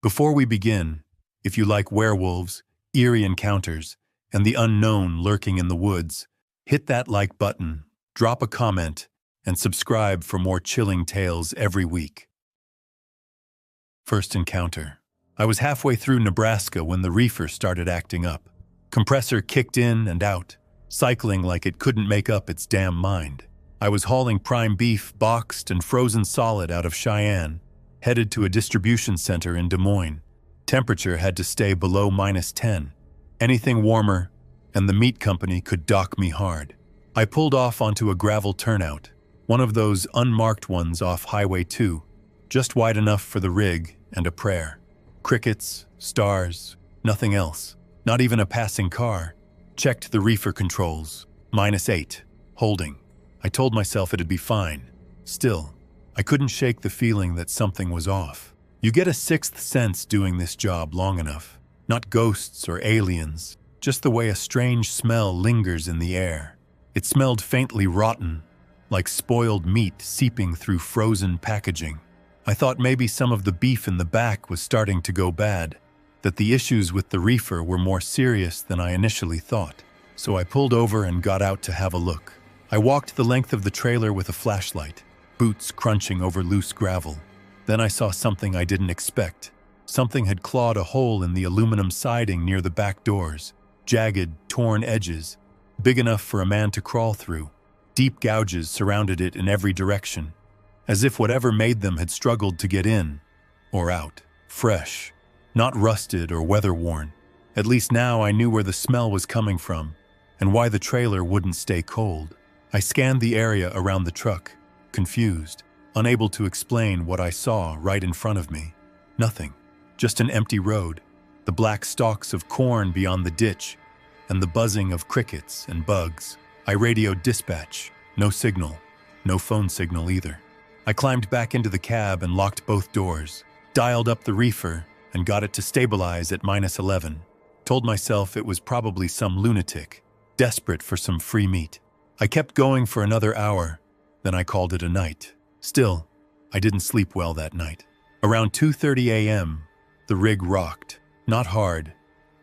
Before we begin, if you like werewolves, eerie encounters, and the unknown lurking in the woods, hit that like button, drop a comment, and subscribe for more chilling tales every week. First encounter. I was halfway through Nebraska when the reefer started acting up. Compressor kicked in and out, cycling like it couldn't make up its damn mind. I was hauling prime beef, boxed and frozen solid out of Cheyenne, headed to a distribution center in Des Moines. Temperature had to stay below -10. Anything warmer, and the meat company could dock me hard. I pulled off onto a gravel turnout, one of those unmarked ones off Highway 2, just wide enough for the rig and a prayer. Crickets, stars, nothing else. Not even a passing car. Checked the reefer controls. -8. Holding. I told myself it'd be fine. Still, I couldn't shake the feeling that something was off. You get a sixth sense doing this job long enough. Not ghosts or aliens, just the way a strange smell lingers in the air. It smelled faintly rotten, like spoiled meat seeping through frozen packaging. I thought maybe some of the beef in the back was starting to go bad, that the issues with the reefer were more serious than I initially thought. So I pulled over and got out to have a look. I walked the length of the trailer with a flashlight, boots crunching over loose gravel. Then I saw something I didn't expect. Something had clawed a hole in the aluminum siding near the back doors. Jagged, torn edges, big enough for a man to crawl through. Deep gouges surrounded it in every direction, as if whatever made them had struggled to get in or out. Fresh, not rusted or weather-worn. At least now I knew where the smell was coming from and why the trailer wouldn't stay cold. I scanned the area around the truck, confused, unable to explain what I saw right in front of me. Nothing, just an empty road, the black stalks of corn beyond the ditch, and the buzzing of crickets and bugs. I radioed dispatch. No signal. No phone signal either. I climbed back into the cab and locked both doors, dialed up the reefer, and got it to stabilize at -11. Told myself it was probably some lunatic, desperate for some free meat. I kept going for another hour, then I called it a night. Still, I didn't sleep well that night. Around 2:30 a.m., the rig rocked. Not hard,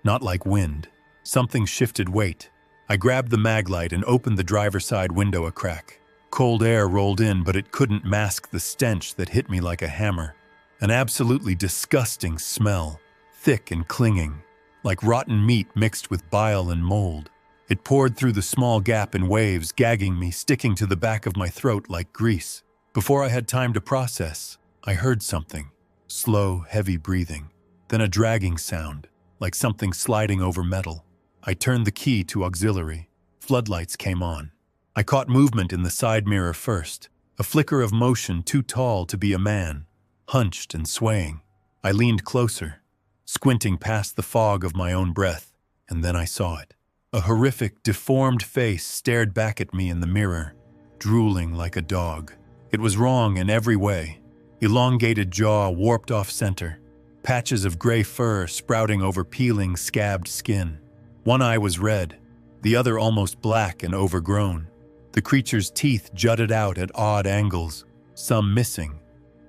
not like wind. Something shifted weight. I grabbed the mag light and opened the driver's side window a crack. Cold air rolled in, but it couldn't mask the stench that hit me like a hammer. An absolutely disgusting smell, thick and clinging, like rotten meat mixed with bile and mold. It poured through the small gap in waves, gagging me, sticking to the back of my throat like grease. Before I had time to process, I heard something. Slow, heavy breathing. Then a dragging sound, like something sliding over metal. I turned the key to auxiliary. Floodlights came on. I caught movement in the side mirror first. A flicker of motion too tall to be a man, hunched and swaying. I leaned closer, squinting past the fog of my own breath, and then I saw it. A horrific, deformed face stared back at me in the mirror, drooling like a dog. It was wrong in every way. Elongated jaw warped off center, patches of gray fur sprouting over peeling, scabbed skin. One eye was red, the other almost black and overgrown. The creature's teeth jutted out at odd angles, some missing,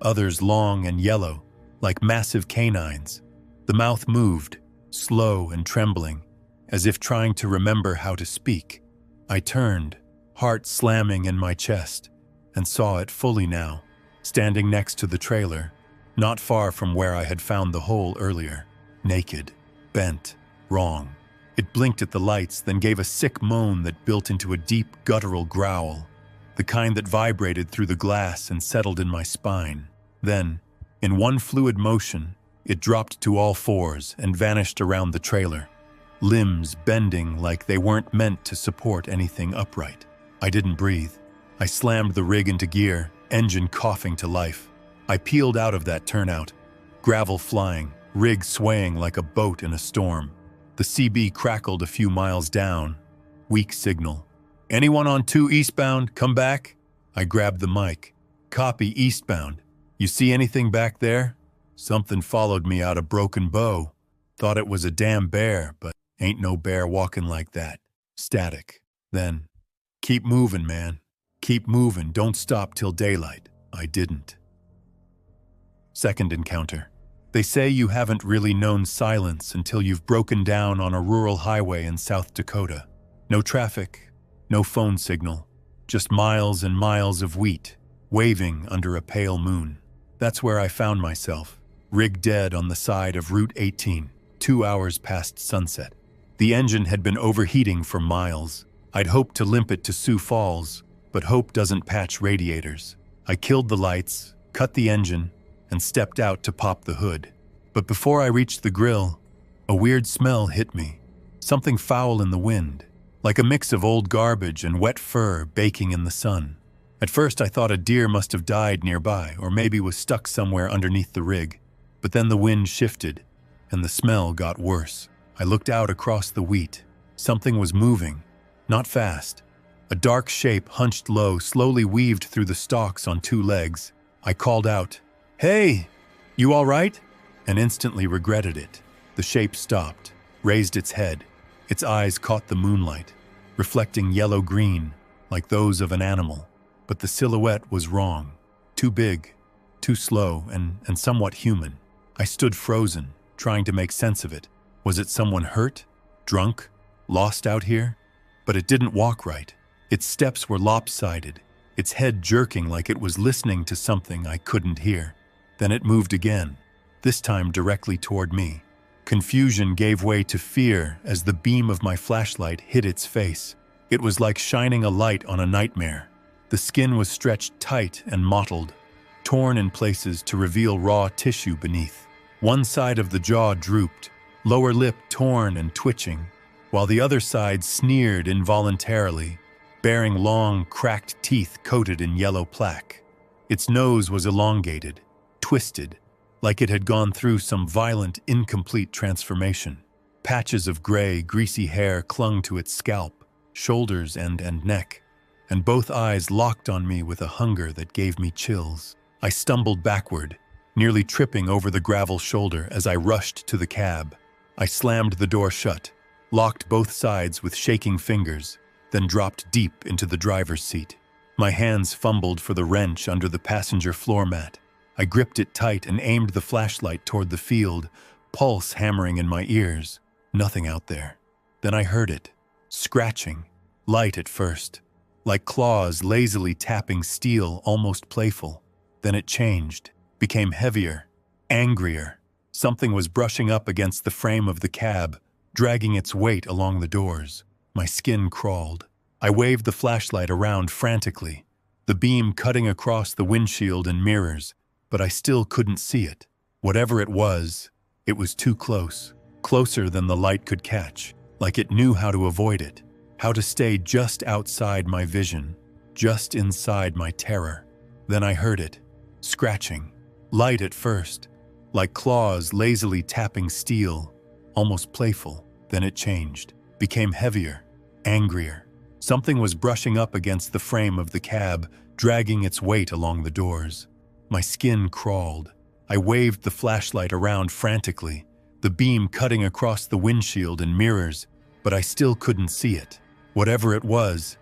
others long and yellow, like massive canines. The mouth moved, slow and trembling, as if trying to remember how to speak. I turned, heart slamming in my chest, and saw it fully now, standing next to the trailer, not far from where I had found the hole earlier. Naked, bent, wrong. It blinked at the lights, then gave a sick moan that built into a deep, guttural growl, the kind that vibrated through the glass and settled in my spine. Then, in one fluid motion, it dropped to all fours and vanished around the trailer, limbs bending like they weren't meant to support anything upright. I didn't breathe. I slammed the rig into gear, engine coughing to life. I peeled out of that turnout, gravel flying, rig swaying like a boat in a storm. The CB crackled a few miles down. Weak signal. "Anyone on 2 eastbound, come back?" I grabbed the mic. "Copy eastbound. You see anything back there?" Something followed me out of Broken Bow. Thought it was a damn bear, but ain't no bear walking like that. Static. Then, "Keep moving, man. Keep moving. Don't stop till daylight." I didn't. Second encounter. They say you haven't really known silence until you've broken down on a rural highway in South Dakota. No traffic, no phone signal, just miles and miles of wheat, waving under a pale moon. That's where I found myself, rigged dead on the side of Route 18, 2 hours past sunset. The engine had been overheating for miles. I'd hoped to limp it to Sioux Falls, but hope doesn't patch radiators. I killed the lights, cut the engine, and stepped out to pop the hood. But before I reached the grill, a weird smell hit me. Something foul in the wind, like a mix of old garbage and wet fur baking in the sun. At first I thought a deer must have died nearby, or maybe was stuck somewhere underneath the rig. But then the wind shifted, and the smell got worse. I looked out across the wheat. Something was moving, not fast. A dark shape hunched low, slowly weaved through the stalks on 2 legs. I called out, "Hey, you all right?" And instantly regretted it. The shape stopped, raised its head. Its eyes caught the moonlight, reflecting yellow-green, like those of an animal. But the silhouette was wrong. Too big, too slow, and somewhat human. I stood frozen, trying to make sense of it. Was it someone hurt? Drunk? Lost out here? But it didn't walk right. Its steps were lopsided, its head jerking like it was listening to something I couldn't hear. Then it moved again, this time directly toward me. Confusion gave way to fear as the beam of my flashlight hit its face. It was like shining a light on a nightmare. The skin was stretched tight and mottled, torn in places to reveal raw tissue beneath. One side of the jaw drooped, lower lip torn and twitching, while the other side sneered involuntarily, bearing long, cracked teeth coated in yellow plaque. Its nose was elongated, twisted, like it had gone through some violent, incomplete transformation. Patches of gray, greasy hair clung to its scalp, shoulders, and neck, and both eyes locked on me with a hunger that gave me chills. I stumbled backward, nearly tripping over the gravel shoulder as I rushed to the cab. I slammed the door shut, locked both sides with shaking fingers, then dropped deep into the driver's seat. My hands fumbled for the wrench under the passenger floor mat. I gripped it tight and aimed the flashlight toward the field, pulse hammering in my ears. Nothing out there. Then I heard it, scratching, light at first, like claws lazily tapping steel, almost playful. Then it changed, became heavier, angrier. Something was brushing up against the frame of the cab, dragging its weight along the doors. My skin crawled. I waved the flashlight around frantically, the beam cutting across the windshield and mirrors, but I still couldn't see it. Whatever it was too close, closer than the light could catch, like it knew how to avoid it, how to stay just outside my vision, just inside my terror. Then I heard it, scratching, light at first, like claws lazily tapping steel, almost playful. Then it changed, became heavier, angrier. Something was brushing up against the frame of the cab, dragging its weight along the doors. My skin crawled. I waved the flashlight around frantically, the beam cutting across the windshield and mirrors, but I still couldn't see it. Whatever it was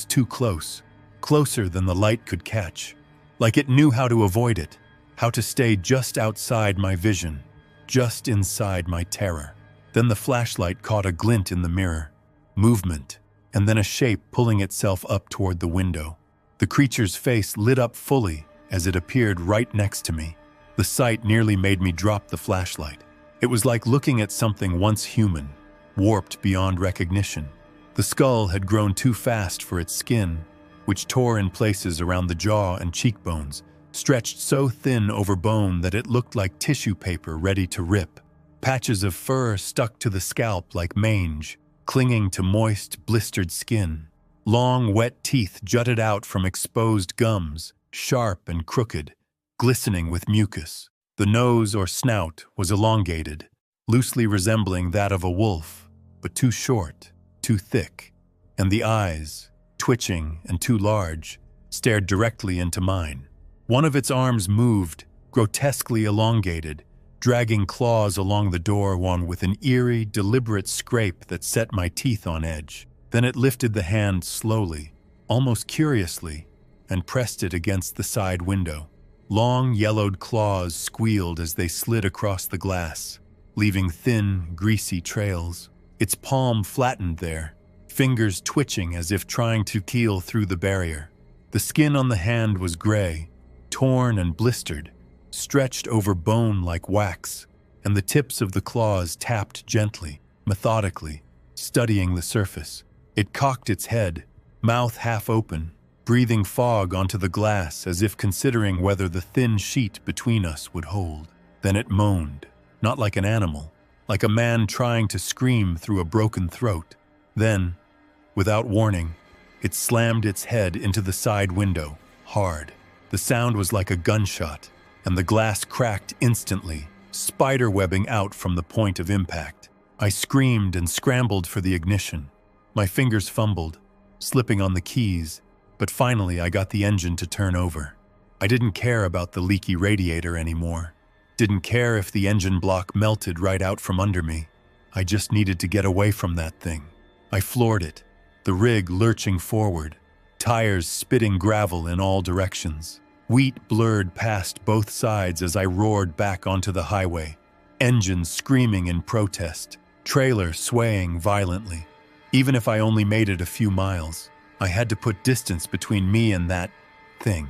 too close, closer than the light could catch, like it knew how to avoid it, how to stay just outside my vision, just inside my terror. Then the flashlight caught a glint in the mirror, movement, and then a shape pulling itself up toward the window. The creature's face lit up fully as it appeared right next to me. The sight nearly made me drop the flashlight. It was like looking at something once human, warped beyond recognition. The skull had grown too fast for its skin, which tore in places around the jaw and cheekbones, stretched so thin over bone that it looked like tissue paper ready to rip. Patches of fur stuck to the scalp like mange, clinging to moist, blistered skin. Long, wet teeth jutted out from exposed gums, sharp and crooked, glistening with mucus. The nose or snout was elongated, loosely resembling that of a wolf, but too short, too thick, and the eyes, twitching and too large, stared directly into mine. One of its arms moved, grotesquely elongated, dragging claws along the door, one with an eerie, deliberate scrape that set my teeth on edge. Then it lifted the hand slowly, almost curiously, and pressed it against the side window. Long, yellowed claws squealed as they slid across the glass, leaving thin, greasy trails. Its palm flattened there, fingers twitching as if trying to peel through the barrier. The skin on the hand was gray, torn and blistered, stretched over bone like wax, and the tips of the claws tapped gently, methodically, studying the surface. It cocked its head, mouth half open, breathing fog onto the glass as if considering whether the thin sheet between us would hold. Then it moaned, not like an animal, like a man trying to scream through a broken throat. Then, without warning, it slammed its head into the side window, hard. The sound was like a gunshot, and the glass cracked instantly, spiderwebbing out from the point of impact. I screamed and scrambled for the ignition. My fingers fumbled, slipping on the keys, but finally I got the engine to turn over. I didn't care about the leaky radiator anymore. Didn't care if the engine block melted right out from under me. I just needed to get away from that thing. I floored it, the rig lurching forward, tires spitting gravel in all directions. Wheat blurred past both sides as I roared back onto the highway, engine screaming in protest, trailer swaying violently. Even if I only made it a few miles, I had to put distance between me and that thing.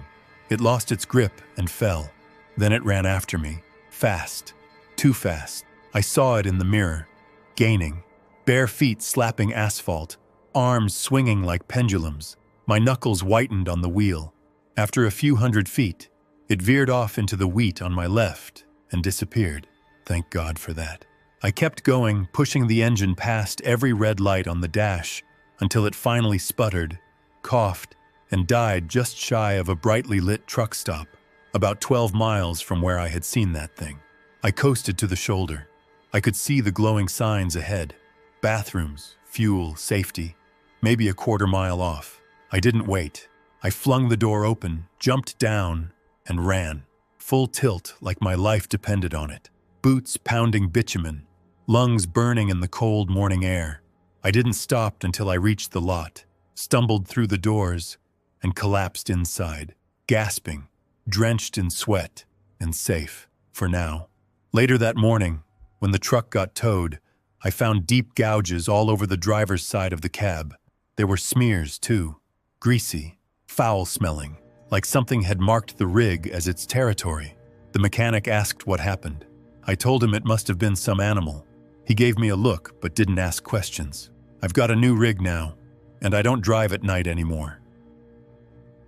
It lost its grip and fell. Then it ran after me, fast, too fast. I saw it in the mirror, gaining, bare feet slapping asphalt, arms swinging like pendulums. My knuckles whitened on the wheel. After a few hundred feet, it veered off into the wheat on my left and disappeared. Thank God for that. I kept going, pushing the engine past every red light on the dash until it finally sputtered, coughed, and died just shy of a brightly lit truck stop, about 12 miles from where I had seen that thing. I coasted to the shoulder. I could see the glowing signs ahead. Bathrooms, fuel, safety, maybe a quarter-mile off. I didn't wait. I flung the door open, jumped down, and ran, full tilt like my life depended on it. Boots pounding bitumen, lungs burning in the cold morning air. I didn't stop until I reached the lot, stumbled through the doors, and collapsed inside, gasping, drenched in sweat, and safe, for now. Later that morning, when the truck got towed, I found deep gouges all over the driver's side of the cab. There were smears, too, greasy, foul-smelling, like something had marked the rig as its territory. The mechanic asked what happened. I told him it must have been some animal. He gave me a look, but didn't ask questions. I've got a new rig now, and I don't drive at night anymore.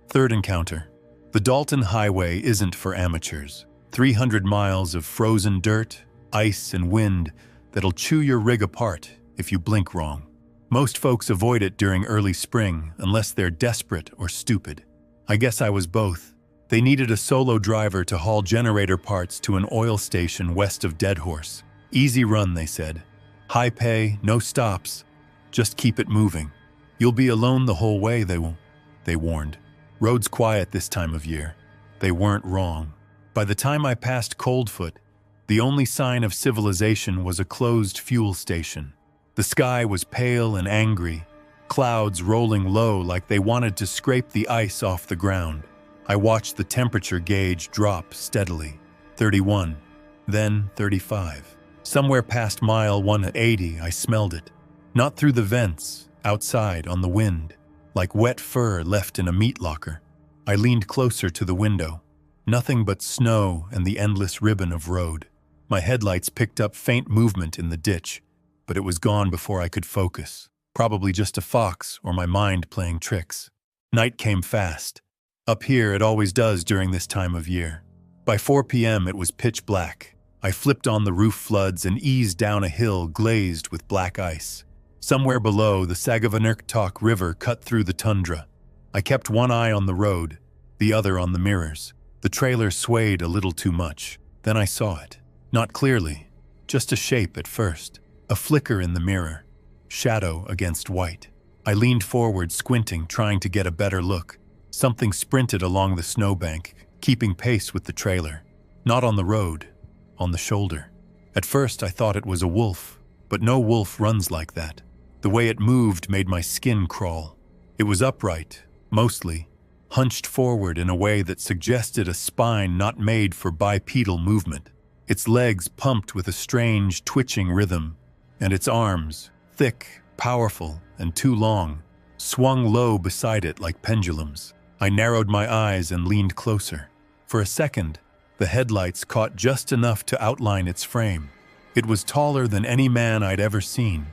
Third encounter. The Dalton Highway isn't for amateurs. 300 miles of frozen dirt, ice, and wind that'll chew your rig apart if you blink wrong. Most folks avoid it during early spring unless they're desperate or stupid. I guess I was both. They needed a solo driver to haul generator parts to an oil station west of Deadhorse. Easy run, they said. High pay, no stops. Just keep it moving. You'll be alone the whole way, they warned. Roads quiet this time of year. They weren't wrong. By the time I passed Coldfoot, the only sign of civilization was a closed fuel station. The sky was pale and angry, clouds rolling low like they wanted to scrape the ice off the ground. I watched the temperature gauge drop steadily. 31, then 35. Somewhere past mile 180, I smelled it. Not through the vents, outside on the wind, like wet fur left in a meat locker. I leaned closer to the window. Nothing but snow and the endless ribbon of road. My headlights picked up faint movement in the ditch, but it was gone before I could focus. Probably just a fox or my mind playing tricks. Night came fast. Up here, it always does during this time of year. By 4 p.m., it was pitch black. I flipped on the roof floods and eased down a hill glazed with black ice. Somewhere below, the Sagavanirktok River cut through the tundra. I kept one eye on the road, the other on the mirrors. The trailer swayed a little too much. Then I saw it. Not clearly, just a shape at first. A flicker in the mirror, shadow against white. I leaned forward, squinting, trying to get a better look. Something sprinted along the snowbank, keeping pace with the trailer. Not on the road, on the shoulder. At first I thought it was a wolf, but no wolf runs like that. The way it moved made my skin crawl. It was upright, mostly, hunched forward in a way that suggested a spine not made for bipedal movement. Its legs pumped with a strange, twitching rhythm, and its arms, thick, powerful, and too long, swung low beside it like pendulums. I narrowed my eyes and leaned closer. For a second, the headlights caught just enough to outline its frame. It was taller than any man I'd ever seen,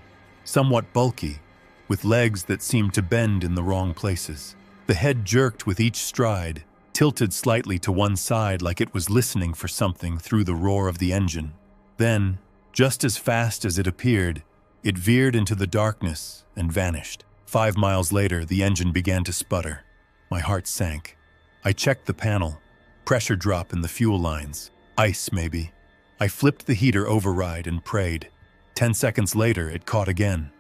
somewhat bulky, with legs that seemed to bend in the wrong places. The head jerked with each stride, tilted slightly to one side like it was listening for something through the roar of the engine. Then, just as fast as it appeared, it veered into the darkness and vanished. 5 miles later, the engine began to sputter. My heart sank. I checked the panel. Pressure drop in the fuel lines. Ice, maybe. I flipped the heater override and prayed. 10 seconds later, it caught again,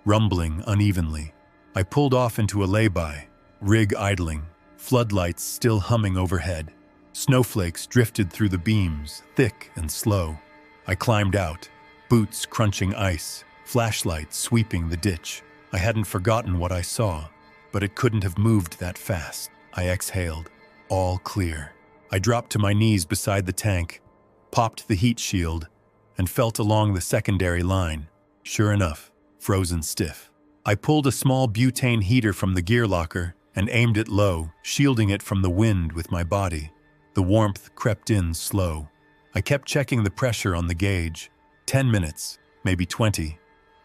rumbling unevenly. I pulled off into a lay-by, rig idling, floodlights still humming overhead. Snowflakes drifted through the beams, thick and slow. I climbed out, boots crunching ice, flashlight sweeping the ditch. I hadn't forgotten what I saw, but it couldn't have moved that fast. I exhaled. All clear. I dropped to my knees beside the tank, popped the heat shield, and felt along the secondary line. Sure enough, frozen stiff. I pulled a small butane heater from the gear locker and aimed it low, shielding it from the wind with my body. The warmth crept in slow. I kept checking the pressure on the gauge. 10 minutes, maybe 20,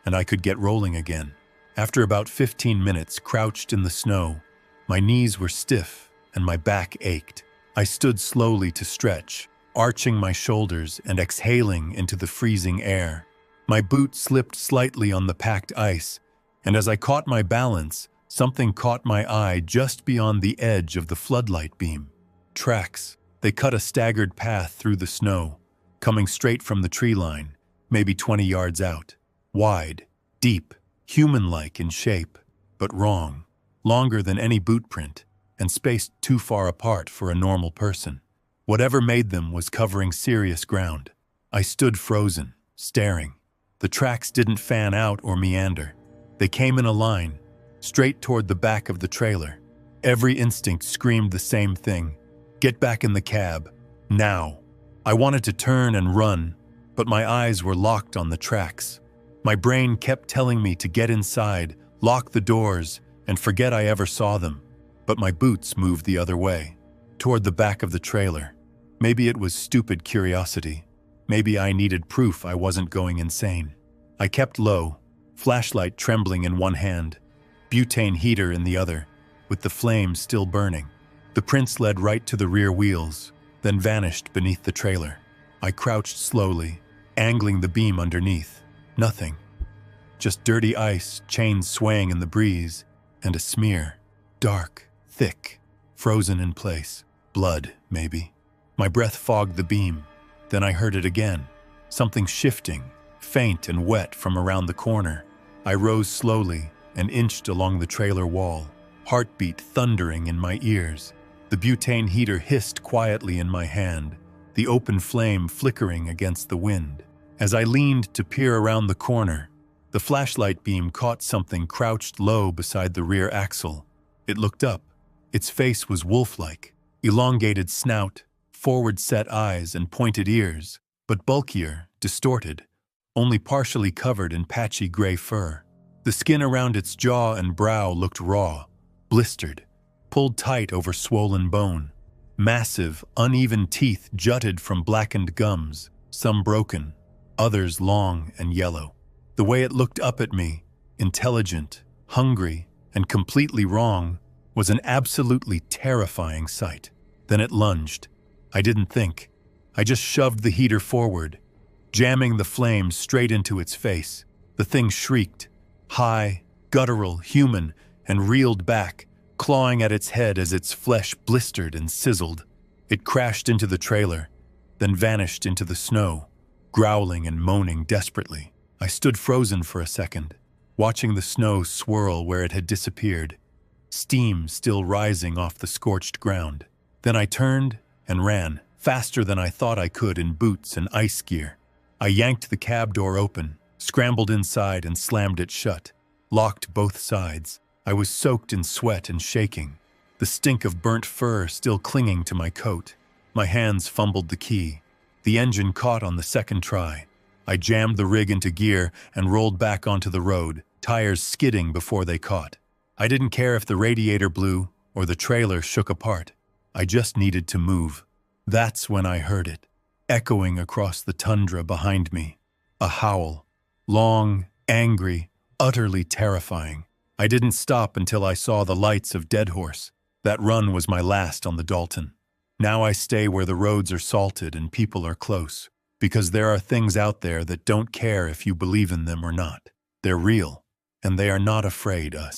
and I could get rolling again. After about 15 minutes, crouched in the snow, my knees were stiff and my back ached. I stood slowly to stretch, arching my shoulders and exhaling into the freezing air. My boot slipped slightly on the packed ice, and as I caught my balance, something caught my eye just beyond the edge of the floodlight beam. Tracks. They cut a staggered path through the snow, coming straight from the tree line, maybe 20 yards out. Wide, deep, human-like in shape, but wrong. Longer than any boot print, and spaced too far apart for a normal person. Whatever made them was covering serious ground. I stood frozen, staring. The tracks didn't fan out or meander. They came in a line, straight toward the back of the trailer. Every instinct screamed the same thing. Get back in the cab, now. I wanted to turn and run, but my eyes were locked on the tracks. My brain kept telling me to get inside, lock the doors, and forget I ever saw them. But my boots moved the other way, toward the back of the trailer. Maybe it was stupid curiosity. Maybe I needed proof I wasn't going insane. I kept low, flashlight trembling in one hand, butane heater in the other, with the flame still burning. The prints led right to the rear wheels, then vanished beneath the trailer. I crouched slowly, angling the beam underneath. Nothing. Just dirty ice, chains swaying in the breeze, and a smear. Dark, thick, frozen in place. Blood, maybe. My breath fogged the beam. Then I heard it again. Something shifting, faint and wet from around the corner. I rose slowly and inched along the trailer wall, heartbeat thundering in my ears. The butane heater hissed quietly in my hand, the open flame flickering against the wind. As I leaned to peer around the corner, the flashlight beam caught something crouched low beside the rear axle. It looked up. Its face was wolf-like, elongated snout, forward-set eyes and pointed ears, but bulkier, distorted, only partially covered in patchy gray fur. The skin around its jaw and brow looked raw, blistered, pulled tight over swollen bone. Massive, uneven teeth jutted from blackened gums, some broken, others long and yellow. The way it looked up at me, intelligent, hungry, and completely wrong, was an absolutely terrifying sight. Then it lunged. I didn't think. I just shoved the heater forward, jamming the flames straight into its face. The thing shrieked, high, guttural, human, and reeled back, clawing at its head as its flesh blistered and sizzled. It crashed into the trailer, then vanished into the snow, growling and moaning desperately. I stood frozen for a second, watching the snow swirl where it had disappeared, steam still rising off the scorched ground. Then I turned and ran, faster than I thought I could in boots and ice gear. I yanked the cab door open, scrambled inside and slammed it shut, locked both sides. I was soaked in sweat and shaking. the stink of burnt fur still clinging to my coat. My hands fumbled the key. The engine caught on the second try. I jammed the rig into gear and rolled back onto the road, tires skidding before they caught. I didn't care if the radiator blew or the trailer shook apart. I just needed to move. That's when I heard it, echoing across the tundra behind me. A howl. Long, angry, utterly terrifying. I didn't stop until I saw the lights of Dead Horse. That run was my last on the Dalton. Now I stay where the roads are salted and people are close, because there are things out there that don't care if you believe in them or not. They're real, and they are not afraid us.